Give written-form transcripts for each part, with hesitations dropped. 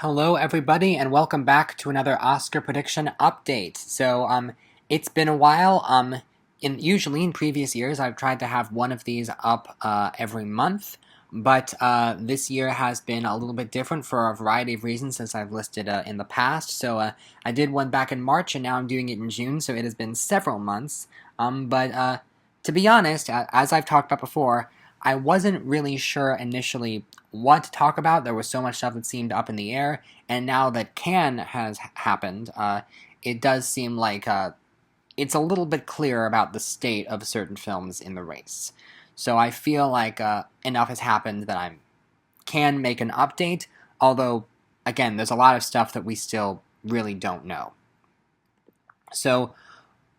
Hello, everybody, and welcome back to another Oscar prediction update. It's been a while. Usually in previous years, I've tried to have one of these up every month, but this year has been a little bit different for a variety of reasons, as I've listed in the past. I did one back in March, and now I'm doing it in June, so it has been several months. But to be honest, as I've talked about before, I wasn't really sure initially what to talk about. There was so much stuff that seemed up in the air, and now that Cannes has happened, it does seem like it's a little bit clearer about the state of certain films in the race. So I feel like enough has happened that I can make an update, although, again, there's a lot of stuff that we still really don't know. So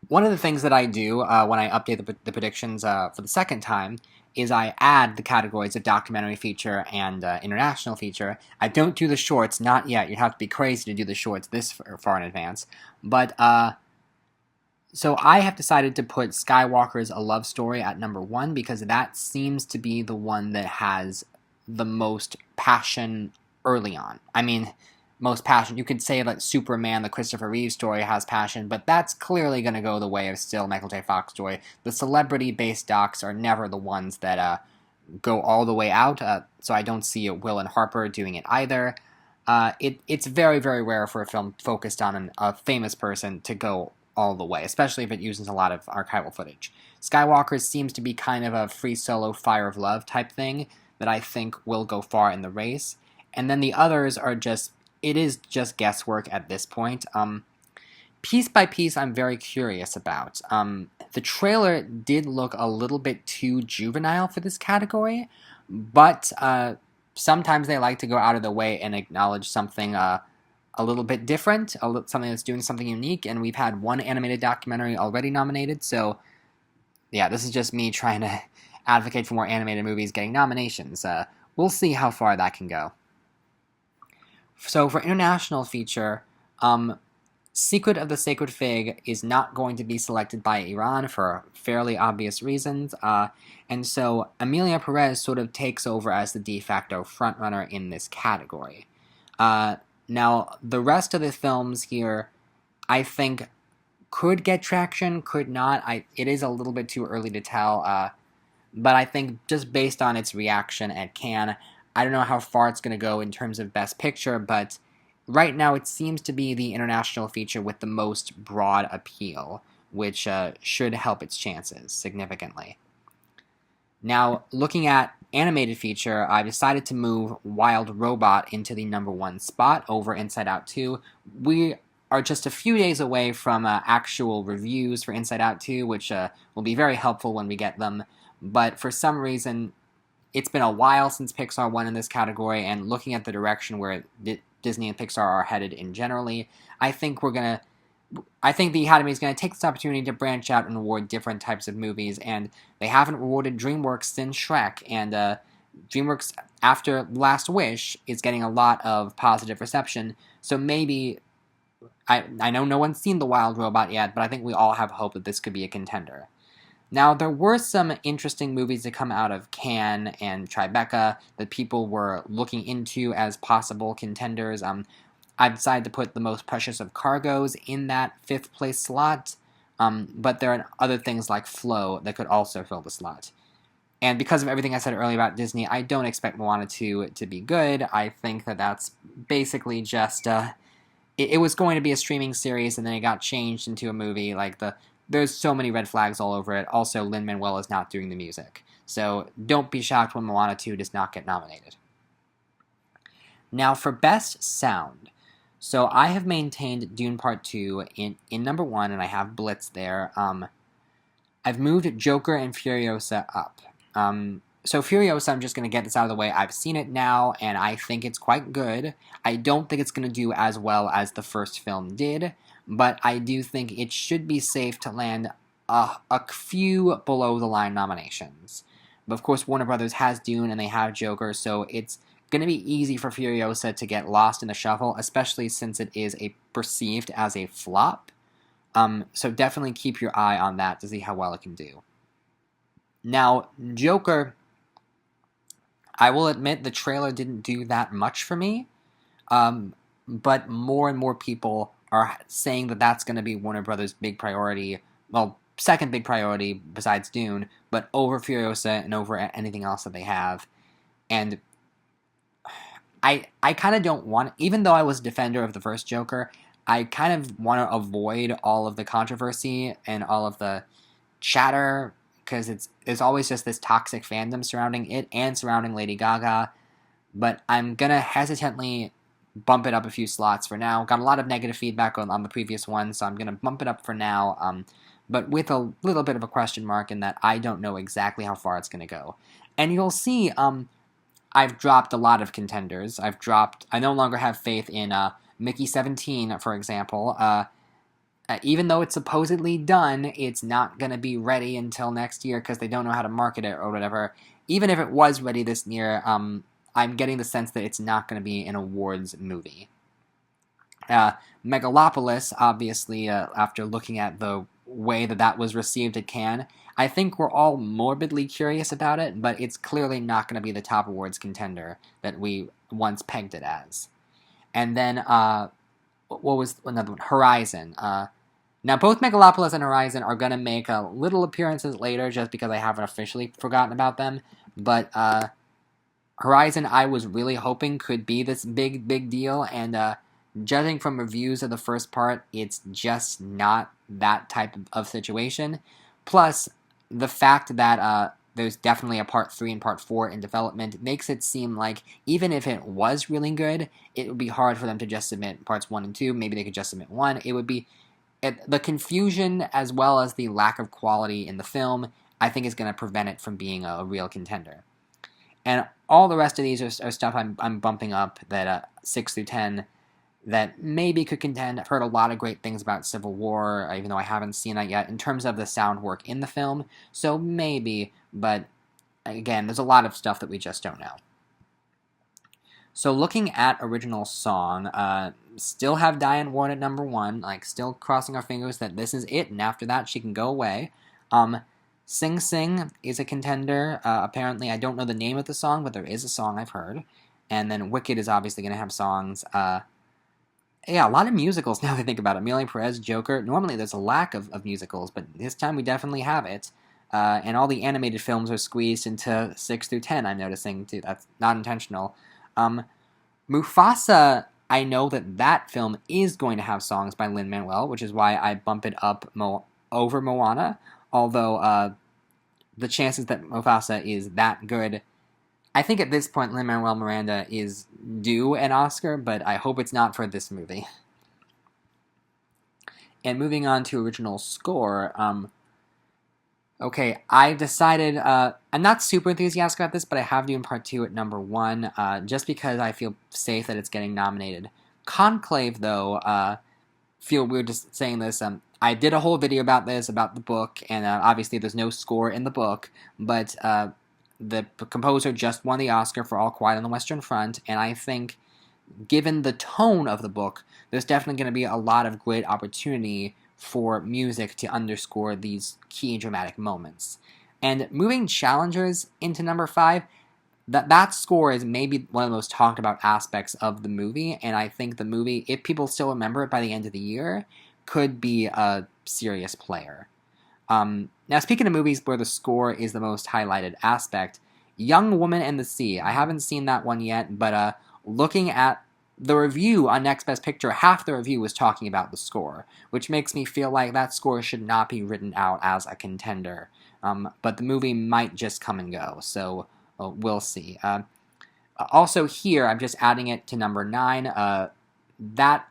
one of the things that I do when I update the predictions for the second time is I add the categories of documentary feature and international feature. I don't do the shorts, not yet. You'd have to be crazy to do the shorts this far in advance. But, so I have decided to put Skywalker's A Love Story at number 1 because that seems to be the one that has the most passion early on. I mean, most passion. You could say like Superman, the Christopher Reeve story, has passion, but that's clearly going to go the way of still Michael J. Fox story. The celebrity-based docs are never the ones that go all the way out, so I don't see Will and Harper doing it either. It's very, very rare for a film focused on a famous person to go all the way, especially if it uses a lot of archival footage. Skywalker seems to be kind of a free solo Fire of Love type thing that I think will go far in the race. And then the others are it is just guesswork at this point. Piece by piece, I'm very curious about. The trailer did look a little bit too juvenile for this category, but sometimes they like to go out of the way and acknowledge something a little bit different, something that's doing something unique, and we've had one animated documentary already nominated, so yeah, this is just me trying to advocate for more animated movies getting nominations. We'll see how far that can go. So for international feature, Secret of the Sacred Fig is not going to be selected by Iran for fairly obvious reasons, and so Emilia Perez sort of takes over as the de facto frontrunner in this category. Now, the rest of the films here, I think, could get traction, could not. It is a little bit too early to tell, but I think just based on its reaction at Cannes, I don't know how far it's going to go in terms of Best Picture, but right now it seems to be the international feature with the most broad appeal, which should help its chances significantly. Now, looking at animated feature, I decided to move Wild Robot into the number 1 spot over Inside Out 2. We are just a few days away from actual reviews for Inside Out 2, which will be very helpful when we get them, but for some reason, it's been a while since Pixar won in this category, and looking at the direction where Disney and Pixar are headed in generally, I think the Academy is going to take this opportunity to branch out and award different types of movies, and they haven't rewarded DreamWorks since Shrek, and DreamWorks, after Last Wish, is getting a lot of positive reception, so maybe, I know no one's seen The Wild Robot yet, but I think we all have hope that this could be a contender. Now, there were some interesting movies that come out of Cannes and Tribeca that people were looking into as possible contenders. I decided to put The Most Precious of Cargoes in that 5th place slot, but there are other things like Flow that could also fill the slot. And because of everything I said earlier about Disney, I don't expect Moana 2 to be good. I think that that's basically just, it was going to be a streaming series and then it got changed into a movie. There's so many red flags all over it. Also, Lin-Manuel is not doing the music. So don't be shocked when Moana 2 does not get nominated. Now for Best Sound. So I have maintained Dune Part 2 in number 1, and I have Blitz there. I've moved Joker and Furiosa up. So Furiosa, I'm just going to get this out of the way. I've seen it now, and I think it's quite good. I don't think it's going to do as well as the first film did, but I do think it should be safe to land a few below-the-line nominations. But of course, Warner Brothers has Dune, and they have Joker, so it's going to be easy for Furiosa to get lost in the shuffle, especially since it is perceived as a flop. So definitely keep your eye on that to see how well it can do. Now, Joker, I will admit the trailer didn't do that much for me. But more and more people are saying that that's going to be Warner Brothers' big priority. Well, second big priority besides Dune, but over Furiosa and over anything else that they have. And I kind of don't want, even though I was a defender of the first Joker, I kind of want to avoid all of the controversy and all of the chatter because there's always just this toxic fandom surrounding it and surrounding Lady Gaga. But I'm gonna hesitantly bump it up a few slots for now. Got a lot of negative feedback on the previous one, so I'm gonna bump it up for now. But with a little bit of a question mark in that I don't know exactly how far it's gonna go. And you'll see, I've dropped a lot of contenders. I no longer have faith in Mickey 17, for example. Even though it's supposedly done, it's not going to be ready until next year because they don't know how to market it or whatever. Even if it was ready this year, I'm getting the sense that it's not going to be an awards movie. Megalopolis, obviously, after looking at the way that was received at Cannes, I think we're all morbidly curious about it, but it's clearly not going to be the top awards contender that we once pegged it as. And then, what was another one? Horizon. Now, both Megalopolis and Horizon are going to make little appearances later just because I haven't officially forgotten about them. But Horizon, I was really hoping could be this big deal, and judging from reviews of the first part, it's just not that type of situation. Plus, the fact that there's definitely a part 3 and part 4 in development makes it seem like even if it was really good, it would be hard for them to just submit parts 1 and 2. Maybe they could just submit 1. It would be the confusion as well as the lack of quality in the film, I think, is going to prevent it from being a real contender. And all the rest of these are stuff I'm bumping up that 6 through 10 that maybe could contend. I've heard a lot of great things about Civil War, even though I haven't seen that yet, in terms of the sound work in the film. So maybe, but again, there's a lot of stuff that we just don't know. So looking at original song, still have Diane Warren at number 1, like still crossing our fingers that this is it, and after that she can go away. Sing Sing is a contender. Apparently, I don't know the name of the song, but there is a song I've heard. And then Wicked is obviously going to have songs. Yeah, a lot of musicals now that I think about it. Amelia Perez, Joker. Normally there's a lack of musicals, but this time we definitely have it. And all the animated films are squeezed into 6 through 10, I'm noticing, too. That's not intentional. Mufasa, I know that film is going to have songs by Lin-Manuel, which is why I bump it up over Moana. Although the chances that Mufasa is that good, I think at this point Lin-Manuel Miranda is due an Oscar, but I hope it's not for this movie. And moving on to original score, okay, I decided, I'm not super enthusiastic about this, but I have Dune Part 2 at number 1, just because I feel safe that it's getting nominated. Conclave, though, feel weird just saying this, I did a whole video about this, about the book, and obviously there's no score in the book, but the composer just won the Oscar for All Quiet on the Western Front, and I think, given the tone of the book, there's definitely going to be a lot of great opportunity for music to underscore these key dramatic moments. And moving challengers into number 5, that score is maybe one of the most talked about aspects of the movie, and I think the movie, if people still remember it by the end of the year, could be a serious player. Now, speaking of movies where the score is the most highlighted aspect, Young Woman and the Sea. I haven't seen that one yet, but looking at the review on Next Best Picture, half the review was talking about the score, which makes me feel like that score should not be written out as a contender. But the movie might just come and go, so we'll see. Also here, I'm just adding it to number 9. That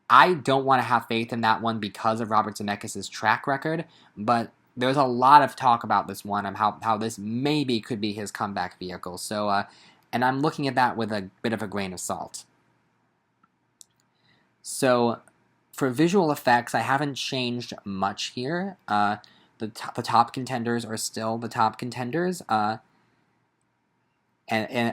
I don't want to have faith in that one because of Robert Zemeckis' track record, but there's a lot of talk about this one and how this maybe could be his comeback vehicle. So, and I'm looking at that with a bit of a grain of salt. So, for visual effects, I haven't changed much here. The top contenders are still the top contenders. And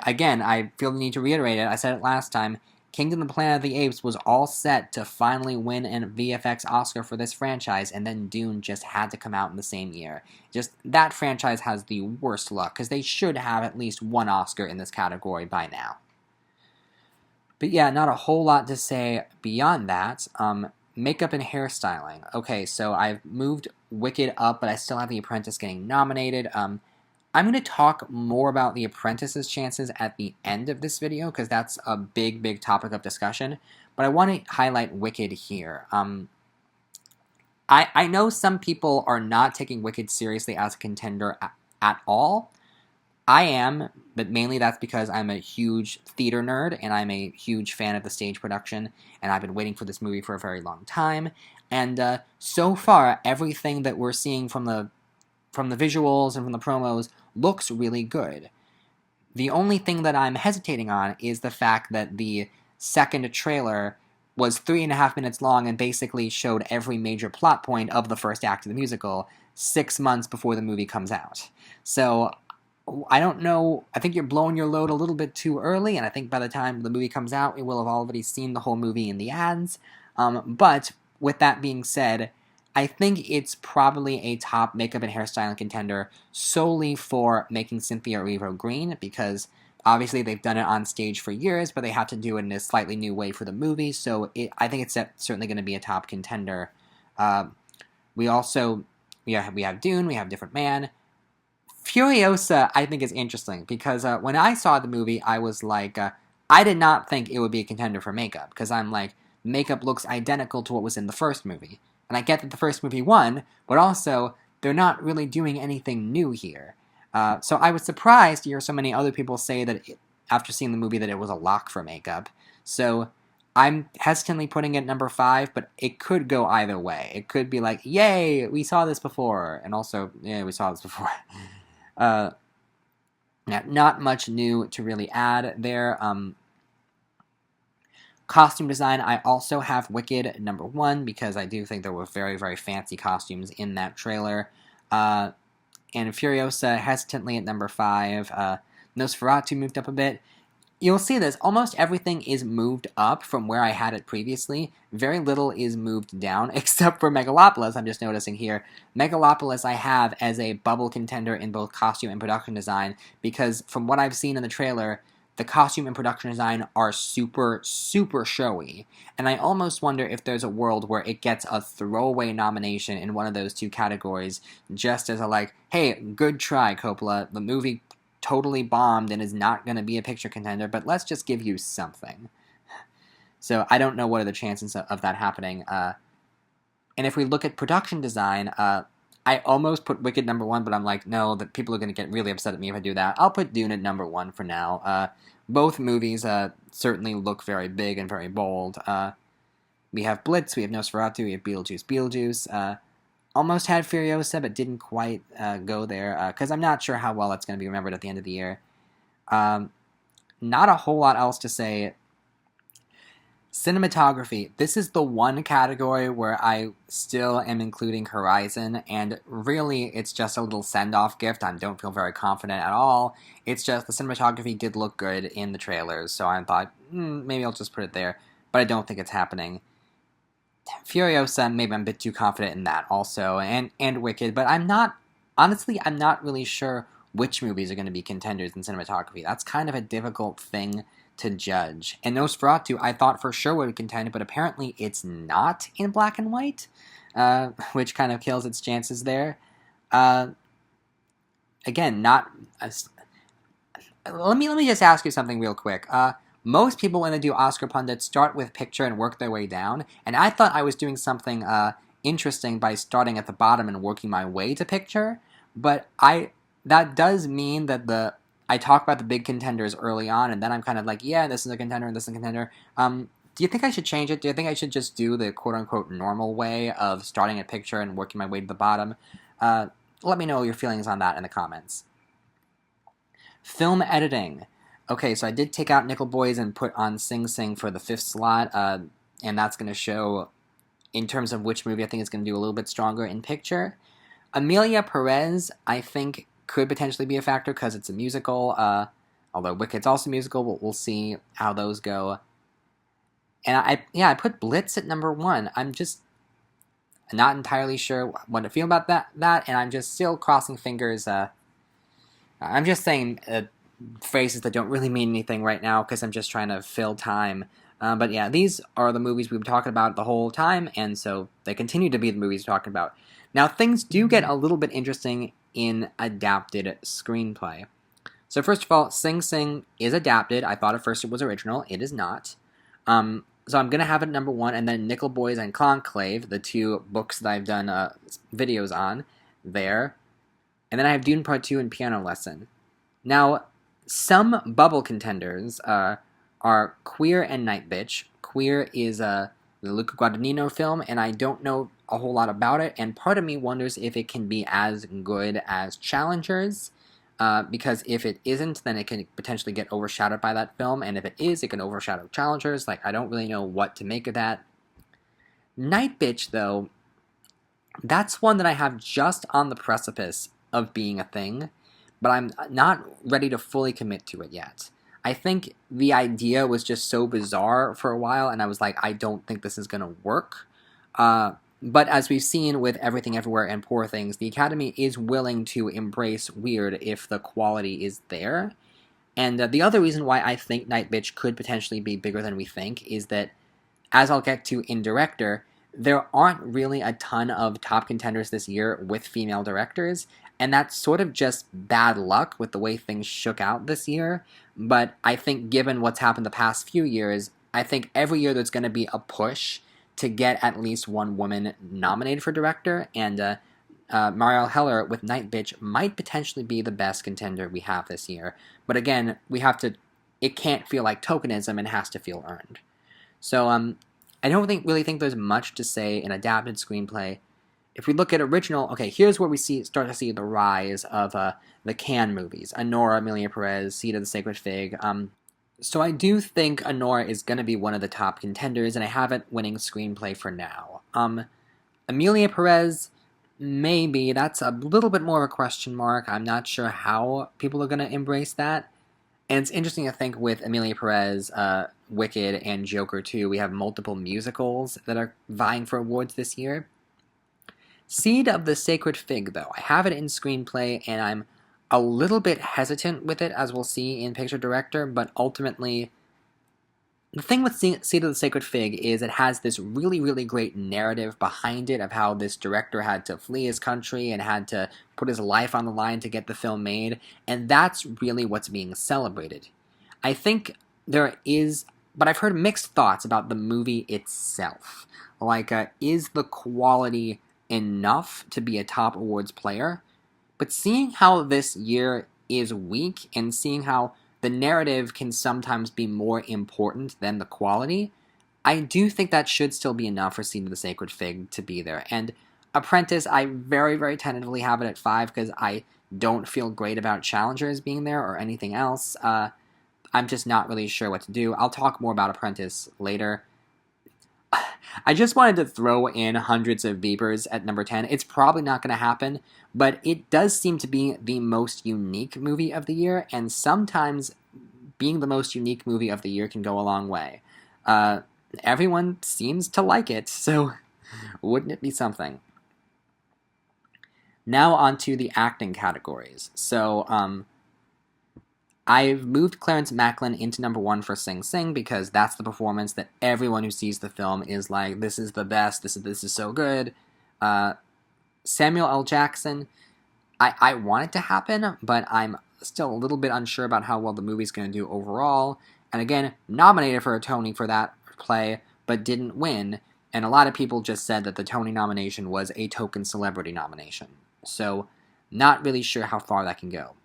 again, I feel the need to reiterate it. I said it last time. Kingdom of the Planet of the Apes was all set to finally win a VFX Oscar for this franchise, and then Dune just had to come out in the same year. Just, that franchise has the worst luck, because they should have at least one Oscar in this category by now. But yeah, not a whole lot to say beyond that. Makeup and hairstyling. Okay, so I've moved Wicked up, but I still have The Apprentice getting nominated. I'm going to talk more about The Apprentice's chances at the end of this video, because that's a big topic of discussion. But I want to highlight Wicked here. I know some people are not taking Wicked seriously as a contender at all. I am, but mainly that's because I'm a huge theater nerd, and I'm a huge fan of the stage production, and I've been waiting for this movie for a very long time. And so far, everything that we're seeing from the visuals and from the promos looks really good. The only thing that I'm hesitating on is the fact that the second trailer was 3.5 minutes long and basically showed every major plot point of the first act of the musical 6 months before the movie comes out. So I don't know. I think you're blowing your load a little bit too early, and I think by the time the movie comes out, we will have already seen the whole movie in the ads. But with that being said, I think it's probably a top makeup and hairstyling contender solely for making Cynthia Erivo green, because obviously they've done it on stage for years, but they have to do it in a slightly new way for the movie, so I think it's certainly going to be a top contender. We have Dune, we have Different Man. Furiosa, I think, is interesting, because when I saw the movie, I was like, I did not think it would be a contender for makeup, because I'm like, makeup looks identical to what was in the first movie. And I get that the first movie won, but also, they're not really doing anything new here. So I was surprised to hear so many other people say that, after seeing the movie, that it was a lock for makeup. So I'm hesitantly putting it at number 5, but it could go either way. It could be like, yay, we saw this before, and also, yeah, we saw this before. Not much new to really add there. Costume design, I also have Wicked at number 1, because I do think there were very fancy costumes in that trailer. And Furiosa hesitantly at number 5. Nosferatu moved up a bit. You'll see this. Almost everything is moved up from where I had it previously. Very little is moved down, except for Megalopolis, I'm just noticing here. Megalopolis I have as a bubble contender in both costume and production design, because from what I've seen in the trailer, the costume and production design are super showy. And I almost wonder if there's a world where it gets a throwaway nomination in one of those two categories, just as a like, hey, good try, Coppola. The movie totally bombed and is not going to be a picture contender, but let's just give you something. So I don't know what are the chances of that happening. And if we look at production design, I almost put Wicked number 1, but I'm like, no, that people are going to get really upset at me if I do that. I'll put Dune at number 1 for now. Both movies certainly look very big and very bold. We have Blitz, we have Nosferatu, we have Beetlejuice. Almost had Furiosa, but didn't quite go there, because I'm not sure how well that's going to be remembered at the end of the year. Not a whole lot else to say. Cinematography. This is the one category where I still am including Horizon, and really it's just a little send-off gift. I don't feel very confident at all. It's just the cinematography did look good in the trailers, so I thought, maybe I'll just put it there, but I don't think it's happening. Furiosa, maybe I'm a bit too confident in that also, and Wicked, but I'm not really sure which movies are going to be contenders in cinematography. That's kind of a difficult thing to judge. And Nosferatu, I thought for sure would contend, but apparently it's not in black and white, which kind of kills its chances there. Again, not... let me just ask you something real quick. Most people, when they do Oscar pundits, start with picture and work their way down, and I thought I was doing something interesting by starting at the bottom and working my way to picture, but that does mean that I talk about the big contenders early on, and then I'm kind of like, yeah, this is a contender, and this is a contender. Do you think I should change it? Do you think I should just do the quote-unquote normal way of starting at picture and working my way to the bottom? Let me know your feelings on that in the comments. Film editing. Okay, so I did take out Nickel Boys and put on Sing Sing for the 5th slot, and that's going to show, in terms of which movie I think is going to do a little bit stronger in picture. Amelia Perez, I think, could potentially be a factor because it's a musical, although Wicked's also musical, but we'll see how those go. And I put Blitz at number 1. I'm just not entirely sure what to feel about that, and I'm just still crossing fingers. I'm just saying phrases that don't really mean anything right now because I'm just trying to fill time. But yeah, these are the movies we've been talking about the whole time, and so they continue to be the movies we're talking about. Now, things do get a little bit interesting in adapted screenplay. So first of all, Sing Sing is adapted. I thought at first it was original. It is not. So I'm going to have it number one, and then Nickel Boys and Conclave, the two books that I've done videos on, there. And then I have Dune Part 2 and Piano Lesson. Now, some bubble contenders are Queer and Night Bitch. Queer is the Luca Guadagnino film, and I don't know a whole lot about it, and part of me wonders if it can be as good as Challengers, because if it isn't, then it can potentially get overshadowed by that film, and if it is, it can overshadow Challengers. Like, I don't really know what to make of that. Night Bitch, though, that's one that I have just on the precipice of being a thing, but I'm not ready to fully commit to it yet. I think the idea was just so bizarre for a while, and I was like, I don't think this is going to work. But as we've seen with Everything Everywhere and Poor Things, the Academy is willing to embrace weird if the quality is there. And the other reason why I think Night Bitch could potentially be bigger than we think is that, as I'll get to in director, there aren't really a ton of top contenders this year with female directors, and that's sort of just bad luck with the way things shook out this year. But I think given what's happened the past few years, I think every year there's going to be a push to get at least one woman nominated for director, and Marielle Heller with Night Bitch might potentially be the best contender we have this year. But again, it can't feel like tokenism and has to feel earned. So I don't really think there's much to say in adapted screenplay. If we look at original, okay, here's where we start to see the rise of the Cannes movies. Anora, Amelia Perez, Seed of the Sacred Fig. So I do think Anora is going to be one of the top contenders, and I have it winning screenplay for now. Amelia Perez, maybe. That's a little bit more of a question mark. I'm not sure how people are going to embrace that. And it's interesting to think with Amelia Perez, Wicked, and Joker 2, we have multiple musicals that are vying for awards this year. Seed of the Sacred Fig, though, I have it in screenplay, and I'm a little bit hesitant with it, as we'll see in Picture Director, but ultimately, the thing with Seed of the Sacred Fig is it has this really, really great narrative behind it of how this director had to flee his country and had to put his life on the line to get the film made, and that's really what's being celebrated. I think there is, but I've heard mixed thoughts about the movie itself. Like, is the quality enough to be a top awards player? But seeing how this year is weak and seeing how the narrative can sometimes be more important than the quality, I do think that should still be enough for Seed of the Sacred Fig to be there. And Apprentice, I very, very tentatively have it at 5 because I don't feel great about Challengers being there or anything else. I'm just not really sure what to do. I'll talk more about Apprentice later. I just wanted to throw in Hundreds of Beepers at number 10. It's probably not going to happen, but it does seem to be the most unique movie of the year, and sometimes being the most unique movie of the year can go a long way. Everyone seems to like it, so wouldn't it be something? Now on to the acting categories. So, I've moved Clarence Macklin into number 1 for Sing Sing because that's the performance that everyone who sees the film is like, this is the best, this is so good. Samuel L. Jackson, I want it to happen, but I'm still a little bit unsure about how well the movie's going to do overall. And again, nominated for a Tony for that play, but didn't win. And a lot of people just said that the Tony nomination was a token celebrity nomination. So, not really sure how far that can go.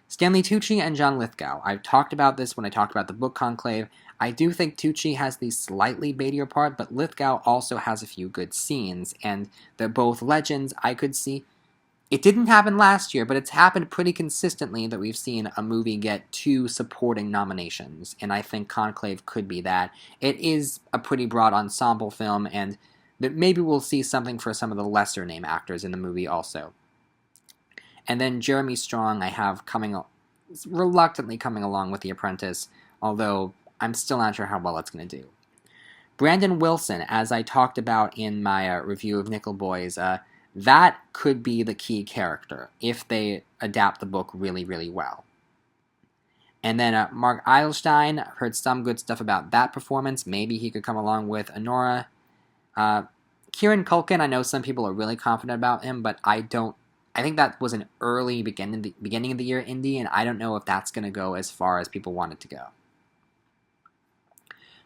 Stanley Tucci and John Lithgow. I've talked about this when I talked about the book Conclave. I do think Tucci has the slightly baitier part, but Lithgow also has a few good scenes, and they're both legends. I could see... It didn't happen last year, but it's happened pretty consistently that we've seen a movie get 2 supporting nominations, and I think Conclave could be that. It is a pretty broad ensemble film, and maybe we'll see something for some of the lesser name actors in the movie also. And then Jeremy Strong I have reluctantly coming along with The Apprentice, although I'm still not sure how well it's going to do. Brandon Wilson, as I talked about in my review of Nickel Boys, that could be the key character if they adapt the book really, really well. And then Mark Eilstein, heard some good stuff about that performance. Maybe he could come along with Honora. Kieran Culkin, I know some people are really confident about him, but I don't. I think that was an early beginning of the year indie, and I don't know if that's going to go as far as people want it to go.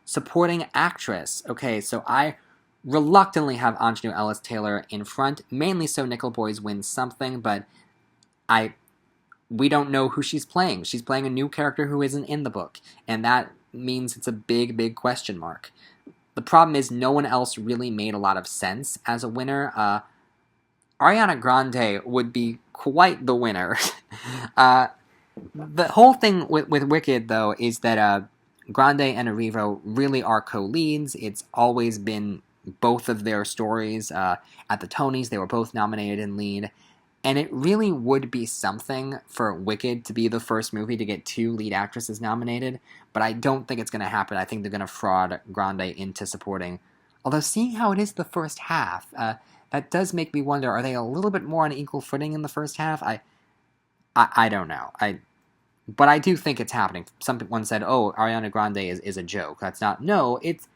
Supporting actress. Okay, so I reluctantly have Anjanou Ellis-Taylor in front, mainly so Nickel Boys wins something, but we don't know who she's playing. She's playing a new character who isn't in the book, and that means it's a big, big question mark. The problem is no one else really made a lot of sense as a winner. Ariana Grande would be quite the winner. The whole thing with Wicked, though, is that Grande and Erivo really are co-leads. It's always been both of their stories. At the Tonys, they were both nominated in lead. And it really would be something for Wicked to be the first movie to get 2 lead actresses nominated, but I don't think it's going to happen. I think they're going to fraud Grande into supporting. Although, seeing how it is the first half, that does make me wonder, are they a little bit more on equal footing in the first half? I don't know. But I do think it's happening. Someone said, oh, Ariana Grande is a joke. That's not. No, it's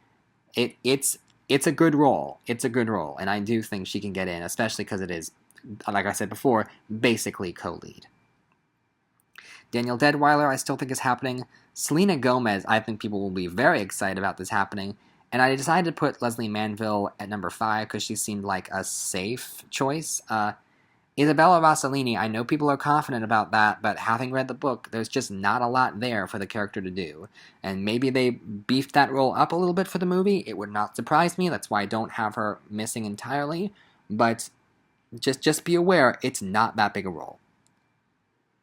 a good role. It's a good role, and I do think she can get in, especially because it is, like I said before, basically co-lead. Daniel Deadweiler, I still think is happening. Selena Gomez, I think people will be very excited about this happening. And I decided to put Leslie Manville at number 5 because she seemed like a safe choice. Isabella Rossellini, I know people are confident about that, but having read the book, there's just not a lot there for the character to do. And maybe they beefed that role up a little bit for the movie. It would not surprise me. That's why I don't have her missing entirely. But just be aware, it's not that big a role.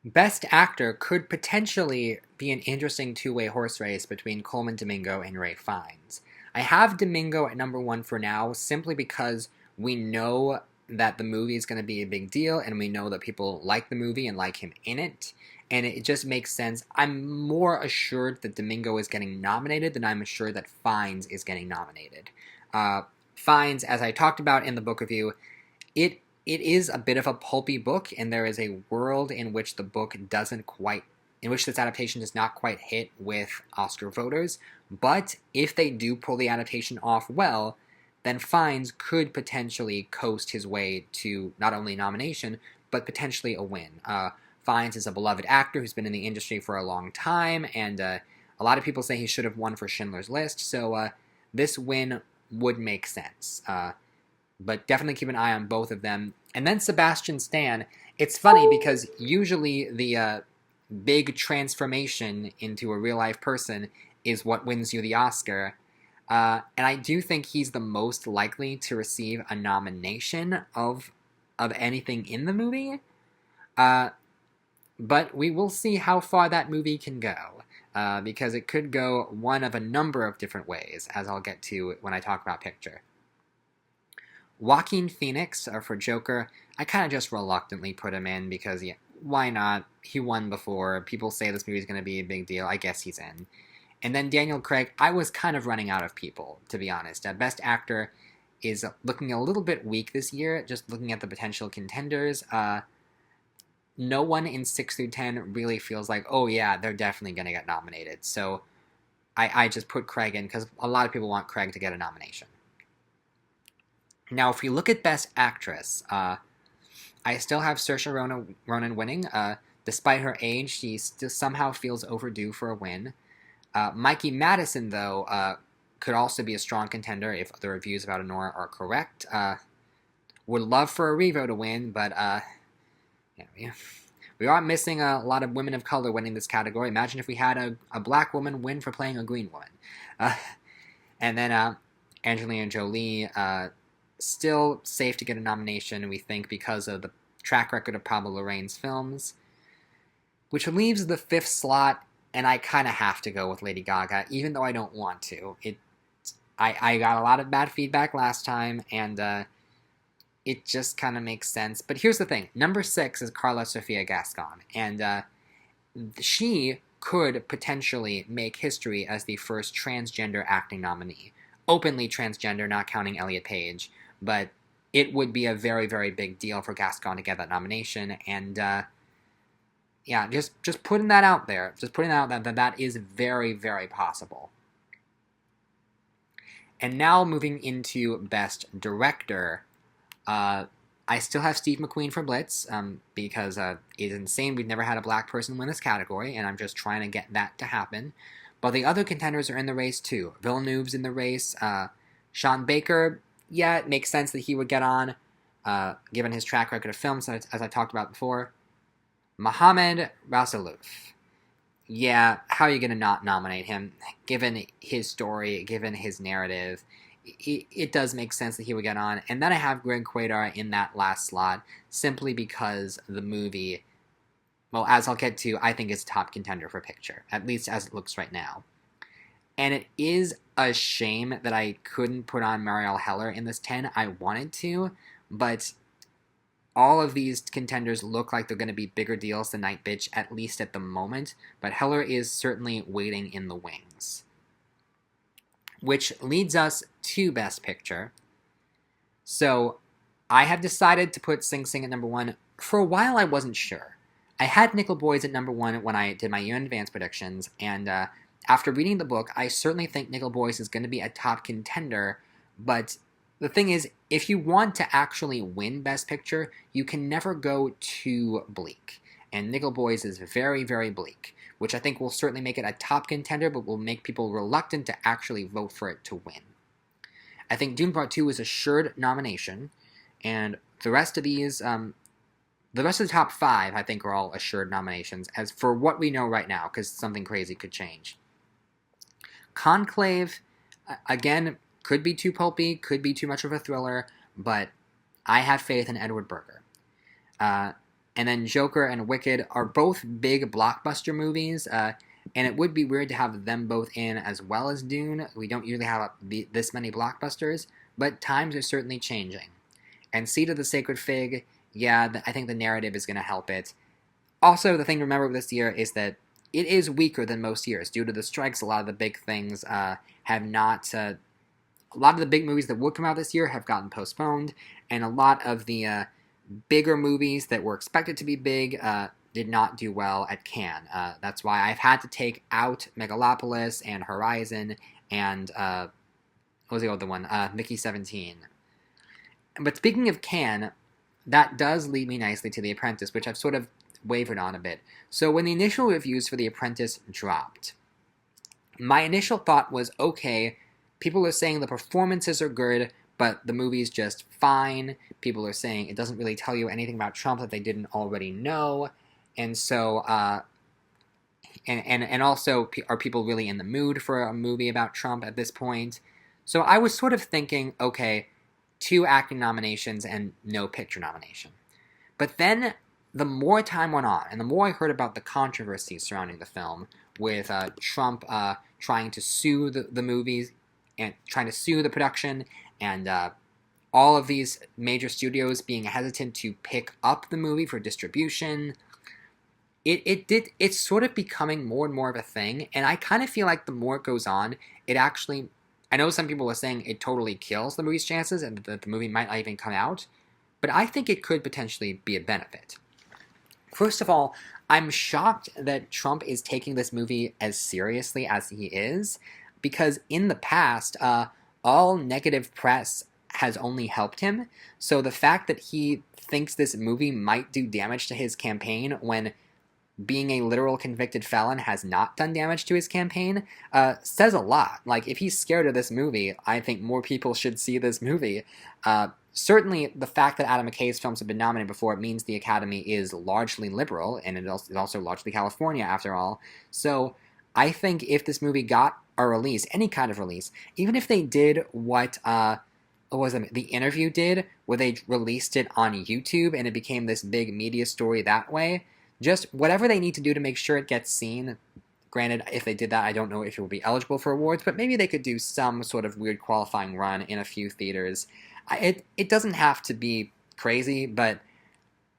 Best Actor could potentially be an interesting two-way horse race between Colman Domingo and Ralph Fiennes. I have Domingo at number 1 for now, simply because we know that the movie is going to be a big deal, and we know that people like the movie and like him in it, and it just makes sense. I'm more assured that Domingo is getting nominated than I'm assured that Fiennes is getting nominated. Fiennes, as I talked about in the book review, it is a bit of a pulpy book, and there is a world in which the book in which this adaptation does not quite hit with Oscar voters, but if they do pull the adaptation off well, then Fiennes could potentially coast his way to not only nomination, but potentially a win. Fiennes is a beloved actor who's been in the industry for a long time, and a lot of people say he should have won for Schindler's List, so this win would make sense. But definitely keep an eye on both of them. And then Sebastian Stan. It's funny because usually the big transformation into a real-life person is what wins you the Oscar. And I do think he's the most likely to receive a nomination of anything in the movie. But we will see how far that movie can go. Because it could go one of a number of different ways, as I'll get to when I talk about picture. Joaquin Phoenix for Joker, I kind of just reluctantly put him in because, yeah, why not? He won before. People say this movie's going to be a big deal. I guess he's in. And then Daniel Craig, I was kind of running out of people, to be honest. Best Actor is looking a little bit weak this year, just looking at the potential contenders. No one in 6 through 10 really feels like, oh yeah, they're definitely going to get nominated. So I just put Craig in because a lot of people want Craig to get a nomination. Now, if we look at Best Actress, I still have Saoirse Ronan winning. Despite her age, she still somehow feels overdue for a win. Mikey Madison, though, could also be a strong contender if the reviews about Honora are correct. Would love for Erivo to win, but yeah, we are missing a lot of women of color winning this category. Imagine if we had a black woman win for playing a green woman. And then Angelina Jolie, still safe to get a nomination, we think, because of the track record of Pablo Larraín's films. Which leaves the 5th slot, and I kind of have to go with Lady Gaga, even though I don't want to. I got a lot of bad feedback last time, and it just kind of makes sense. But here's the thing. Number 6 is Carla Sofia Gascon, and she could potentially make history as the first transgender acting nominee. Openly transgender, not counting Elliot Page, but it would be a very, very big deal for Gascon to get that nomination, and Yeah, just putting that out there. Just putting out that is very, very possible. And now moving into Best Director, I still have Steve McQueen for Blitz because it's insane we've never had a black person win this category, and I'm just trying to get that to happen. But the other contenders are in the race too. Villeneuve's in the race. Sean Baker, yeah, it makes sense that he would get on, given his track record of films, as I talked about before. Mohamed Rasoulouf. Yeah, how are you going to not nominate him? Given his story, given his narrative, it does make sense that he would get on. And then I have Greg Quadar in that last slot, simply because the movie, well, as I'll get to, I think is top contender for picture, at least as it looks right now. And it is a shame that I couldn't put on Marielle Heller in this 10. I wanted to, but all of these contenders look like they're going to be bigger deals than Night Bitch, at least at the moment, but Heller is certainly waiting in the wings. Which leads us to Best Picture. So, I have decided to put Sing Sing at number 1. For a while, I wasn't sure. I had Nickel Boys at number 1 when I did my year in advance predictions, and after reading the book, I certainly think Nickel Boys is going to be a top contender, but the thing is, if you want to actually win Best Picture, you can never go too bleak. And Nickel Boys is very, very bleak, which I think will certainly make it a top contender, but will make people reluctant to actually vote for it to win. I think Dune Part 2 is a assured nomination, and the rest of these, the rest of the top 5, I think, are all assured nominations, as for what we know right now, because something crazy could change. Conclave, again, could be too pulpy, could be too much of a thriller, but I have faith in Edward Berger. And then Joker and Wicked are both big blockbuster movies, and it would be weird to have them both in as well as Dune. We don't usually have this many blockbusters, but times are certainly changing. And Seed of the Sacred Fig, yeah, I think the narrative is going to help it. Also, the thing to remember this year is that it is weaker than most years. Due to the strikes, a lot of the big things have not... a lot of the big movies that would come out this year have gotten postponed, and a lot of the bigger movies that were expected to be big did not do well at Cannes. That's why I've had to take out Megalopolis and Horizon and, what was the other one? Mickey 17. But speaking of Cannes, that does lead me nicely to The Apprentice, which I've sort of wavered on a bit. So when the initial reviews for The Apprentice dropped, my initial thought was, okay, people are saying the performances are good, but the movie's just fine. People are saying it doesn't really tell you anything about Trump that they didn't already know. And so, and also, are people really in the mood for a movie about Trump at this point? So I was sort of thinking, okay, 2 acting nominations and no picture nomination. But then, the more time went on, and the more I heard about the controversy surrounding the film, with Trump trying to sue the movies, and trying to sue the production, and all of these major studios being hesitant to pick up the movie for distribution, it's sort of becoming more and more of a thing, and I kind of feel like the more it goes on, it actually, I know some people are saying it totally kills the movie's chances, and that the movie might not even come out, but I think it could potentially be a benefit. First of all, I'm shocked that Trump is taking this movie as seriously as he is, because in the past, all negative press has only helped him. So the fact that he thinks this movie might do damage to his campaign when being a literal convicted felon has not done damage to his campaign says a lot. Like, if he's scared of this movie, I think more people should see this movie. Certainly, the fact that Adam McKay's films have been nominated before, it means the Academy is largely liberal, and it is also largely California, after all. So I think if this movie got a release, any kind of release, even if they did what was it, The Interview did, where they released it on YouTube and it became this big media story that way, just whatever they need to do to make sure it gets seen. Granted, if they did that, I don't know if it would be eligible for awards, but maybe they could do some sort of weird qualifying run in a few theaters. It doesn't have to be crazy, but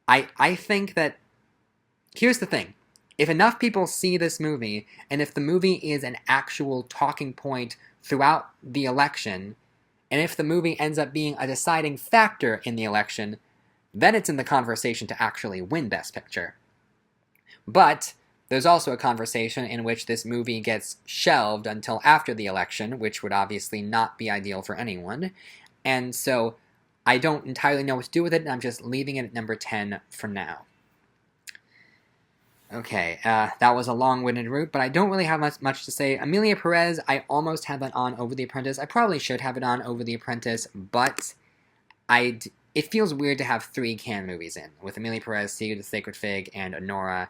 I think that, here's the thing. If enough people see this movie, and if the movie is an actual talking point throughout the election, and if the movie ends up being a deciding factor in the election, then it's in the conversation to actually win Best Picture. But there's also a conversation in which this movie gets shelved until after the election, which would obviously not be ideal for anyone. And so I don't entirely know what to do with it, and I'm just leaving it at number 10 for now. Okay, that was a long-winded route, but I don't really have much to say. Emilia Perez, I almost had that on over The Apprentice. I probably should have it on over The Apprentice, but it feels weird to have 3 Cannes movies in, with Emilia Perez, Siege of the Sacred Fig, and Honora.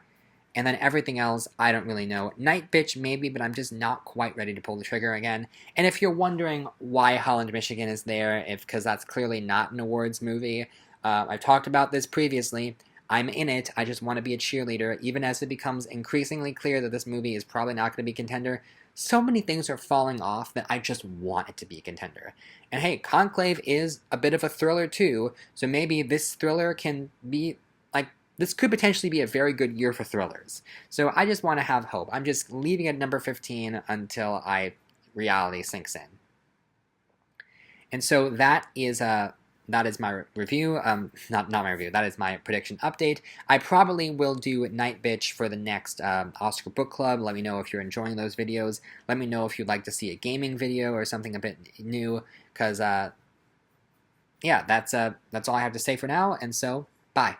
And then everything else, I don't really know. Night Bitch, maybe, but I'm just not quite ready to pull the trigger again. And if you're wondering why Holland, Michigan is there, because that's clearly not an awards movie, I've talked about this previously. I'm in it. I just want to be a cheerleader, even as it becomes increasingly clear that this movie is probably not going to be a contender. So many things are falling off that I just want it to be a contender. And hey, Conclave is a bit of a thriller too, so maybe this thriller can be, like, this could potentially be a very good year for thrillers. So I just want to have hope. I'm just leaving it at number 15 until reality sinks in. And so that is my review. Not my review. That is my prediction update. I probably will do Night Bitch for the next Oscar Book Club. Let me know if you're enjoying those videos. Let me know if you'd like to see a gaming video or something a bit new. Because yeah, that's all I have to say for now. And so, bye.